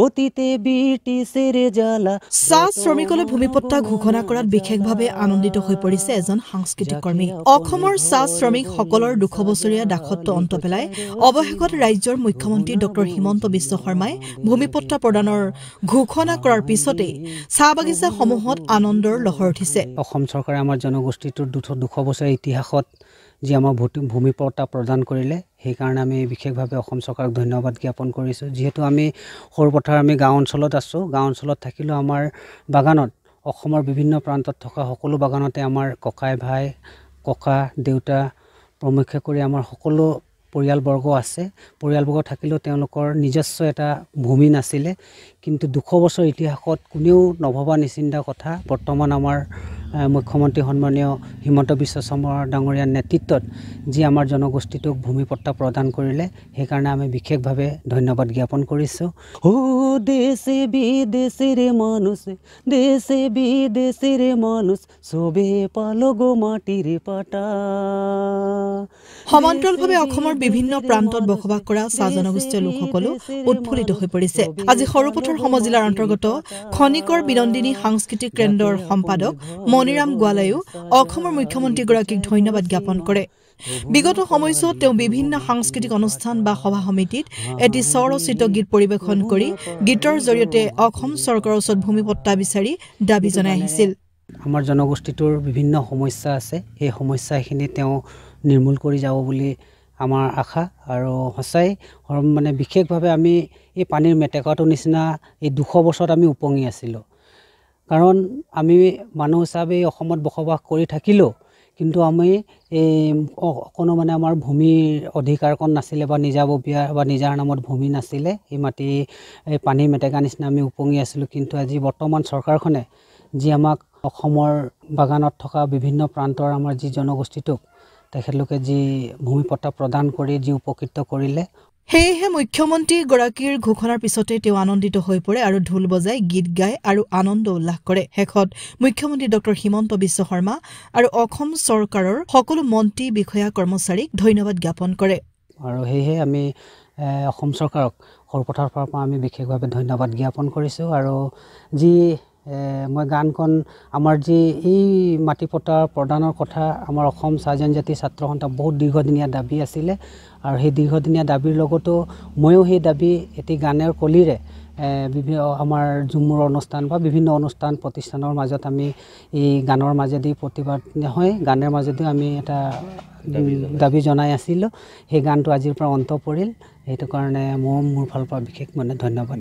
অতীতে ব্ৰিটিছেৰ জ্বালা চাহ শ্ৰমিকলৈ ভূমিপট্টা ঘোষণা কৰাত বিশেষভাৱে আনন্দিত হৈ পৰিছে এজন সাংস্কৃতিক কৰ্মী। অসমৰ চাহ শ্ৰমিকসকলৰ 200 বছৰীয়া দাসত্ব অন্ত পেলাই অৱশেষত ৰাজ্যৰ মুখ্যমন্ত্ৰী ডক্টৰ হিমন্ত বিশ্ব শৰ্মাই ভূমিপট্টা প্ৰদানৰ ঘোষণা কৰাৰ পিছতে চাহ বাগিচাসমূহত আনন্দৰ লহৰ উঠিছে। অসম চৰকাৰে আমাৰ জনগোষ্ঠীটোৰ 200 বছৰৰ ইতিহাসত যি আমাৰ ভূমিপট্টা প্ৰদান কৰিলে সেইকাৰণে আমি বিশেষভাৱে অসম চৰকাৰক ধন্যবাদ জ্ঞাপন কৰিছোঁ। যিহেতু আমি সৰুপথাৰ আমি গাঁও অঞ্চলত আছোঁ, গাঁও অঞ্চলত থাকিলেও আমাৰ বাগানত অসমৰ বিভিন্ন প্ৰান্তত থকা সকলো বাগানতে আমাৰ ককাই ভাই ককা দেউতা প্ৰমুখ্যে কৰি আমাৰ সকলো পৰিয়ালবৰ্গ আছে। পৰিয়ালবৰ্গ থাকিলেও তেওঁলোকৰ নিজস্ব এটা ভূমি নাছিলে, কিন্তু 200 বছৰ ইতিহাসত কোনেও নভবা নিচিন্তা কথা বৰ্তমান আমাৰ মুখ্যমন্ত্ৰী সন্মানীয় হিমন্ত বিশ্ব শৰ্মা ডাঙৰীয়াৰ নেতৃত্বত যি আমাৰ জনগোষ্ঠীটোক ভূমিপট্টা প্ৰদান কৰিলে সেইকাৰণে আমি বিশেষভাৱে ধন্যবাদ জ্ঞাপন কৰিছোঁ। ও দেশে বিদেশেৰ মানুষ, দেশে বিদেশেৰ মানুষ সবে পালো গো মাটিৰ পাটা। সমান্তৰালভাৱে অসমৰ বিভিন্ন প্ৰান্তত বসবাস কৰা চাহ জনগোষ্ঠীয় লোকসকলো উৎফুল্লিত হৈ পৰিছে। আজি সৰুপথাৰ সমজিলাৰ অন্তৰ্গত খনিকৰ বিনন্দিনী সাংস্কৃতিক কেন্দ্ৰৰ সম্পাদক মণিৰাম গোৱালায়ো অসমৰ মুখ্যমন্ত্ৰীগৰাকীক ধন্যবাদ জ্ঞাপন কৰে। বিগত সময়ছোৱাত তেওঁ বিভিন্ন সাংস্কৃতিক অনুষ্ঠান বা সভা সমিতিত এটি স্বৰচিত গীত পৰিৱেশন কৰি গীতৰ জৰিয়তে অসম চৰকাৰৰ ওচৰত ভূমিপট্টা বিচাৰি দাবী জনাই আহিছিল। আমাৰ জনগোষ্ঠীটোৰ বিভিন্ন সমস্যা আছে, সেই সমস্যাখিনি তেওঁ নিৰ্মূল কৰি যাব বুলি আমাৰ আশা। আৰু সঁচাই মানে বিশেষভাৱে আমি এই পানীৰ মেটেকাটোৰ নিচিনা এই 200 বছৰত আমি উপঙি আছিলোঁ। কাৰণ আমি মানুহ হিচাপে অসমত বসবাস কৰি থাকিলেও কিন্তু আমি কোনো মানে আমাৰ ভূমিৰ অধিকাৰকণ নাছিলে বা নিজাববীয়া বা নিজাৰ নামত ভূমি নাছিলে। এই মাটি এই পানীৰ মেটেকা নিচিনা আমি উপঙি আছিলোঁ। কিন্তু আজি বৰ্তমান চৰকাৰখনে যি আমাক অসমৰ বাগানত থকা বিভিন্ন প্ৰান্তৰ আমাৰ যি জনগোষ্ঠীটোক তেখেতলোকে যি ভূমিপট্টা প্ৰদান কৰি যি উপকৃত কৰিলে, সেয়েহে মুখ্যমন্ত্ৰীগৰাকীৰ ঘোষণাৰ পিছতে তেওঁ আনন্দিত হৈ পৰে আৰু ঢোল বজাই গীত গায় আৰু আনন্দ উল্লাস কৰে। শেষত মুখ্যমন্ত্ৰী ডক্টৰ হিমন্ত বিশ্ব শৰ্মা আৰু অসম চৰকাৰৰ সকলো মন্ত্ৰী বিষয়া কৰ্মচাৰীক ধন্যবাদ জ্ঞাপন কৰে। আৰু সেয়েহে আমি অসম চৰকাৰক সৰুপথাৰৰ পৰা আমি বিশেষভাৱে ধন্যবাদ জ্ঞাপন কৰিছোঁ। আৰু যি মই গানখন আমাৰ যি এই মাটিপট্টা প্ৰদানৰ কথা আমাৰ অসম চাহ জনজাতি ছাত্ৰ সন্থা বহুত দীৰ্ঘদিনীয়া দাবী আছিলে। আৰু সেই দীৰ্ঘদিনীয়া দাবীৰ লগতো ময়ো সেই দাবী এটি গানৰ কলিৰে বিভিন্ন আমাৰ ঝুমুৰ অনুষ্ঠান বা বিভিন্ন অনুষ্ঠান প্ৰতিষ্ঠানৰ মাজত আমি এই গানৰ মাজেদি প্ৰতিবাদ নহয় গানৰ মাজেদিও আমি এটা দাবী জনাই আছিলোঁ। সেই গানটো আজিৰ পৰা অন্ত পৰিল, সেইটো কাৰণে মোৰ ফালৰ পৰা বিশেষ মানে ধন্যবাদ।